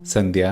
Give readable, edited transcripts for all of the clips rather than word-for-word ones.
సంధ్య,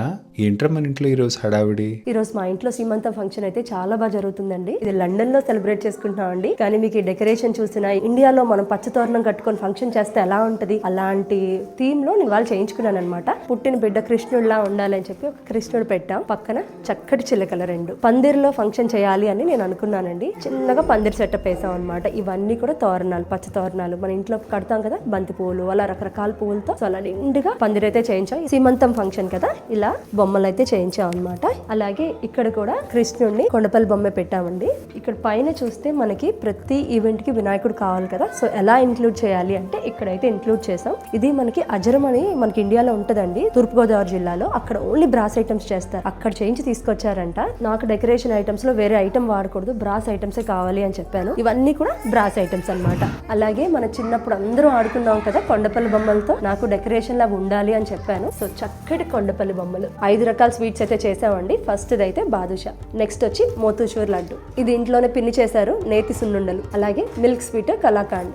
ఏంట్రా మన ఇంట్లో ఈరోజు హడావిడి? ఈరోజు మా ఇంట్లో సీమంతం ఫంక్షన్ అయితే చాలా బాగా జరుగుతుందండి. ఇది లండన్ లో సెలబ్రేట్ చేసుకుంటున్నాం అండి. కానీ మీకు ఈ డెకరేషన్ చూసిన ఇండియాలో మనం పచ్చతోరణం కట్టుకొని ఫంక్షన్ చేస్తే ఎలా ఉంటది, అలాంటి థీమ్ లో నేను వాళ్ళు చేయించుకున్నాను అనమాట. పుట్టిన బిడ్డ కృష్ణుడిలా ఉండాలని చెప్పి ఒక కృష్ణుడు పెట్టాం, పక్కన చక్కటి చిలకల రెండు. పందిర్లో ఫంక్షన్ చేయాలి అని నేను అనుకున్నానండి. చిన్నగా పందిర్ సెటప్ వేసాం అనమాట. ఇవన్నీ కూడా తోరణాలు, పచ్చ తోరణాలు మన ఇంట్లో కడతాం కదా, బంతి పువ్వులు అలా రకరకాల పువ్వులతో అలా నిండుగా పందిరైతే చేయించాం. సీమంతం ఫంక్షన్ కదా, ఇలా బొమ్మలు అయితే చేయించాం అనమాట. అలాగే ఇక్కడ కూడా కృష్ణుడిని కొండపల్లి బొమ్మ పెట్టామండి. ఇక్కడ పైన చూస్తే మనకి ప్రతి ఈవెంట్ కి వినాయకుడు కావాలి కదా, సో ఎలా ఇంక్లూడ్ చేయాలి అంటే ఇక్కడైతే ఇంక్లూడ్ చేసాం. ఇది మనకి అజరం అని మనకి ఇండియాలో ఉంటదండి, తూర్పుగోదావరి జిల్లాలో. అక్కడ ఓన్లీ బ్రాస్ ఐటమ్స్ చేస్తారు, అక్కడ చేయించి తీసుకొచ్చారంట. నాకు డెకరేషన్ ఐటమ్స్ లో వేరే ఐటమ్ వాడకూడదు, బ్రాస్ ఐటమ్సే కావాలి అని చెప్పాను. ఇవన్నీ కూడా బ్రాస్ ఐటమ్స్ అనమాట. అలాగే మన చిన్నప్పుడు అందరూ ఆడుకున్నాం కదా కొండపల్లి బొమ్మలతో, నాకు డెకరేషన్ లాగా ఉండాలి అని చెప్పాను. సో చక్కటి కొండపల్లి బొమ్మలు 5 రకాల స్వీట్స్ అయితే చేసామండి. ఫస్ట్ అయితే బాదుషా, నెక్స్ట్ వచ్చి మోతూచూర్ లడ్డు, ఇది ఇంట్లోనే పిన్ని చేశారు, నేతి సున్నుండలు, అలాగే milk sweet kalakand,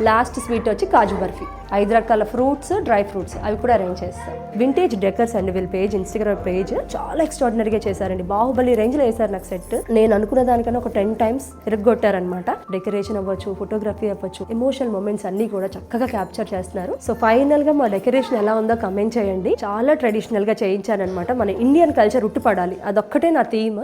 last sweet వచ్చి కాజు బర్ఫీ. 5 రకాల ఫ్రూట్స్, డ్రై ఫ్రూట్స్ అవి కూడా అరేంజ్ చేస్తాం. వింటేజ్ డెకర్స్ అండి వీళ్ళ పేజ్, ఇన్స్టాగ్రామ్ పేజ్ చాలా ఎక్స్ట్రాడినరీగా చేశారండి. బాహుబలి రేంజ్ లో వేసారు నాకు సెట్. నేను అనుకున్న దానికన్నా ఒక 10 times ఇరగొట్టారనమాట. డెకరేషన్ అవ్వచ్చు, ఫోటోగ్రఫీ అవ్వచ్చు, ఎమోషనల్ మూమెంట్స్ అన్ని కూడా చక్కగా క్యాప్చర్ చేస్తున్నారు. సో ఫైనల్ గా మా డెకరేషన్ ఎలా ఉందో కమెంట్ చేయండి. చాలా ట్రెడిషనల్ గా చేయించానమాట. మన ఇండియన్ కల్చర్ ఉట్టిపడాలి, అదొక్కటే నా థీమ్.